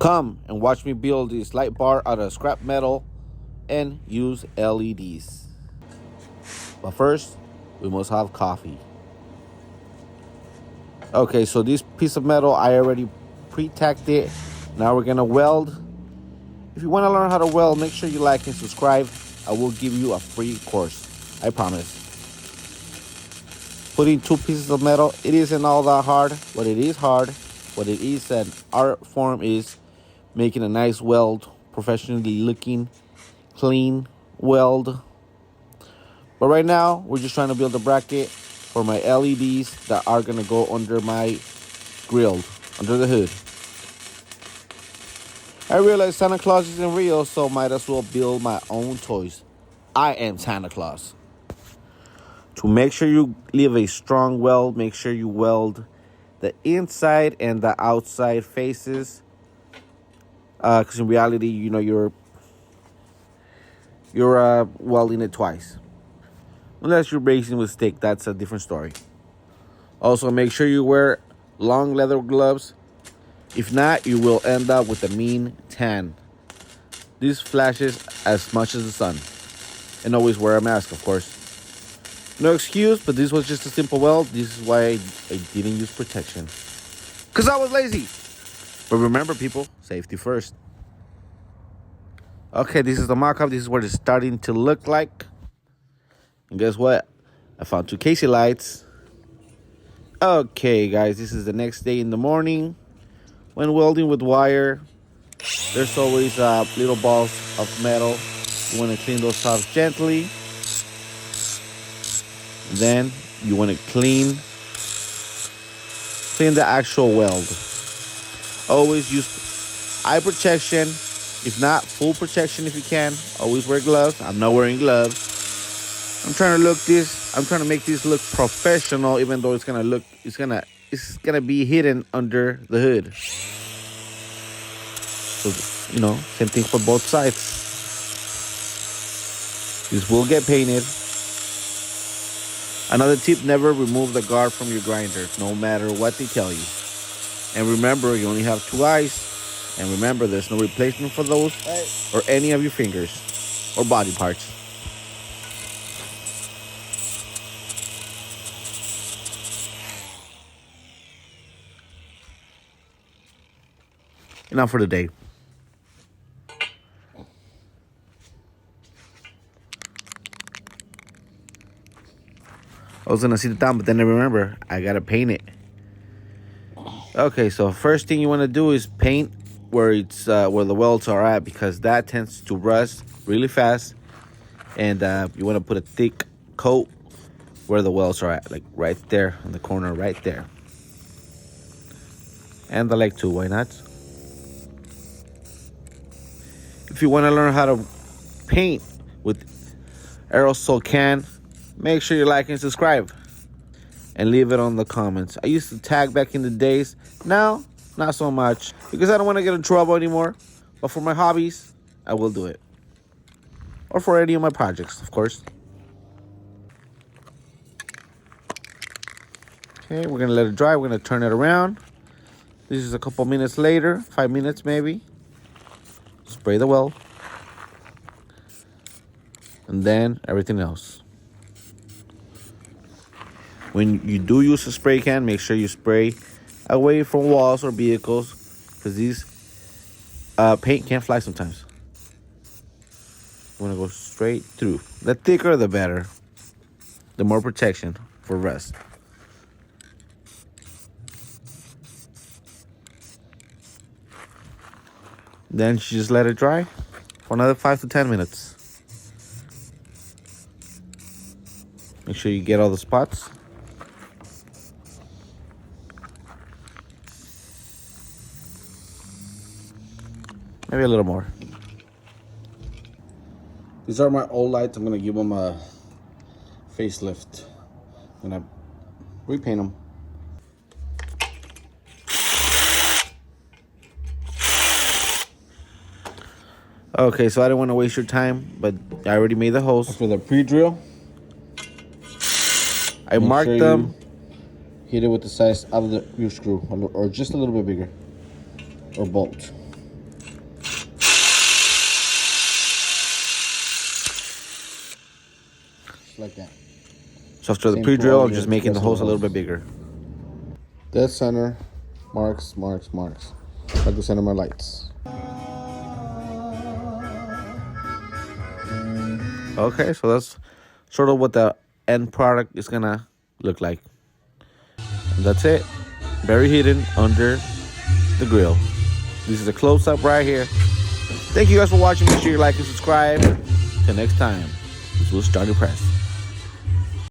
Come and watch me build this light bar out of scrap metal and use LEDs. But first, we must have coffee. Okay, so this piece of metal, I already pre-tacked it. Now we're gonna weld. If you wanna learn how to weld, make sure you like and subscribe. I will give you a free course, I promise. Putting two pieces of metal, it isn't all that hard. What it is hard, what it is an art form is making a nice weld, professionally looking, clean weld. But right now, we're just trying to build a bracket for my LEDs that are gonna go under my grill, under the hood. I realize Santa Claus isn't real, so might as well build my own toys. I am Santa Claus. To make sure you leave a strong weld, make sure you weld the inside and the outside faces. Because in reality, you know, you're welding it twice. Unless you're brazing with stick, that's a different story. Also, make sure you wear long leather gloves. If not, you will end up with a mean tan. This flashes as much as the sun. And always wear a mask, of course. No excuse, but this was just a simple weld. This is why I didn't use protection. Because I was lazy. But remember, people, safety first. Okay, this is the mock-up. This is what it's starting to look like. And guess what? I found two Casey lights. Okay, guys, this is the next day in the morning. When welding with wire, there's always little balls of metal. You want to clean those off gently. Then you want to clean the actual weld. Always use eye protection, if not full protection if you can. Always wear gloves. I'm not wearing gloves. I'm trying to make this look professional, even though it's gonna be hidden under the hood. So, you know, same thing for both sides. This will get painted. Another tip, never remove the guard from your grinder, no matter what they tell you. And remember, you only have two eyes. And remember, there's no replacement for those or any of your fingers or body parts. Enough for the day. I was gonna sit it down, but then I remember I gotta paint it. Okay, so first thing you want to do is paint where it's where the welds are at, because that tends to rust really fast, and you want to put a thick coat where the welds are at, like right there in the corner, right there, and the leg too. Why not? If you want to learn how to paint with aerosol can, make sure you like and subscribe. And leave it on the comments. I used to tag back in the days. Now, not so much. Because I don't want to get in trouble anymore. But for my hobbies, I will do it. Or for any of my projects, of course. Okay, we're going to let it dry. We're going to turn it around. This is a couple minutes later. 5 minutes maybe. Spray the weld. And then everything else. When you do use a spray can, make sure you spray away from walls or vehicles, because these paint can fly sometimes. You want to go straight through. The thicker, the better. The more protection for rust. Then you just let it dry for another 5 to 10 minutes. Make sure you get all the spots. Maybe a little more. These are my old lights. I'm going to give them a facelift. I'm going to repaint them. Okay, so I didn't want to waste your time, but I already made the holes. For the pre-drill, I marked them. Hit it with the size of your screw, or just a little bit bigger, or bolt. just like that. So after the Same pre-drill, for I'm just making the holes a little bit bigger. Dead center, marks. Like the center of my lights. Okay, so that's sort of what the end product is gonna look like. And that's it. Very hidden under the grill. This is a close-up right here. Thank you guys for watching. Make sure you like and subscribe. Till next time, this was Johnny Press.